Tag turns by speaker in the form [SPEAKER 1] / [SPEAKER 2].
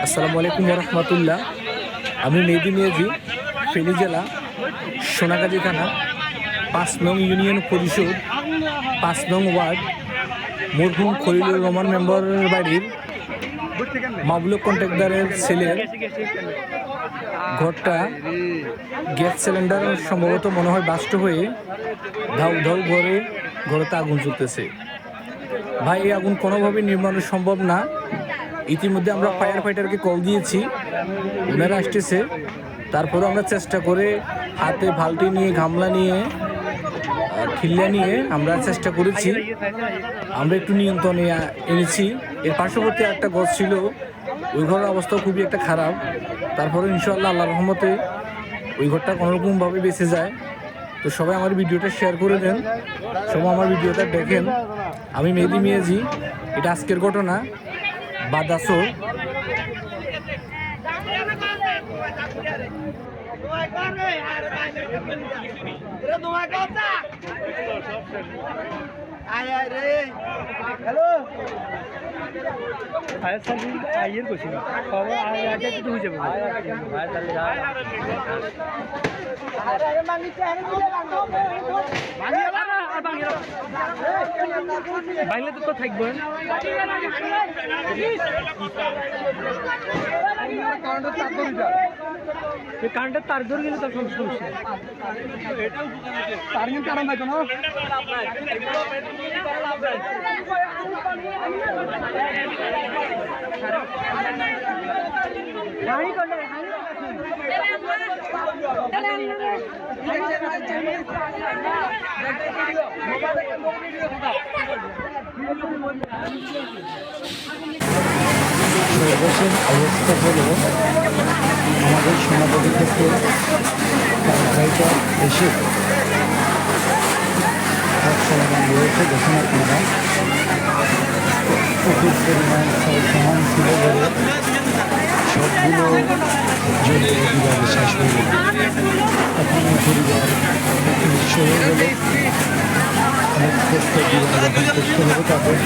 [SPEAKER 1] আসসালামু আলাইকুম রহমতুল্লাহ। আমি মেহেদি মিয়াজি, ফেনী জেলা, সোনাগাজী থানা, ৫ নং ইউনিয়ন পরিষদ, ৫ নং ওয়ার্ড, মরহুম খলিলুর রহমান মেম্বারের বাড়ির মাবলুক কন্ট্রাক্টরের ছেলের ঘরটা গ্যাস সিলিন্ডার সম্ভবত মনে হয় বাস্ট হয়ে ধাউ ধাউ ঘরেতে আগুন চলতেছে। ভাই, এই আগুন কোনোভাবেই নির্মাণ সম্ভব না। ইতিমধ্যে আমরা ফায়ার ফাইটারকে কল দিয়েছি, ওনারা আসতেছে। তারপরেও আমরা চেষ্টা করে হাতে বালতি নিয়ে, গামলা নিয়ে, খিল্লা নিয়ে আমরা চেষ্টা করেছি, আমরা একটু নিয়ন্ত্রণে এনেছি। এর পার্শ্ববর্তী একটা ঘর ছিল, ওই ঘরের অবস্থা খুবই একটা খারাপ। তারপরে ইনশাআল্লাহ আল্লাহর রহমতে ওই ঘরটা কোনোরকমভাবে বেঁচে যায়। তো সবাই আমার ভিডিওটা শেয়ার করে দেন, সবাই আমার ভিডিওটা দেখেন। আমি মেহেদি মিয়াজি, এটা আজকের ঘটনা, বাদাসর।
[SPEAKER 2] হ্যালো আয়ের সাথে আইয়ের কইছি খবর আগে একটু হয়ে যাবে ভাই তাহলে আরে মাঙ্গিতে আরে দিলে লাগো বাইলে তো থাকবে কারেন্টের তার ধরে গেলে তো সমস্যা তার কিন্তু কারণ নাই কোনো
[SPEAKER 1] সর্বশেষ অবস্থা হলো আমাদের সোনাবাড়ি থেকে গাড়িটা এসে সমাধান রয়েছে। দেখুন আপনারা, প্রচুর পরিমাণ সমান ছিল বলে সবগুলো জ্বলিয়ে কীভাবে শেষ হয়ে গেল। এখন পরিবার নিঃস্ব হয়ে গেল। অনেক কষ্ট জীবনযাপন করতে হবে তাদের।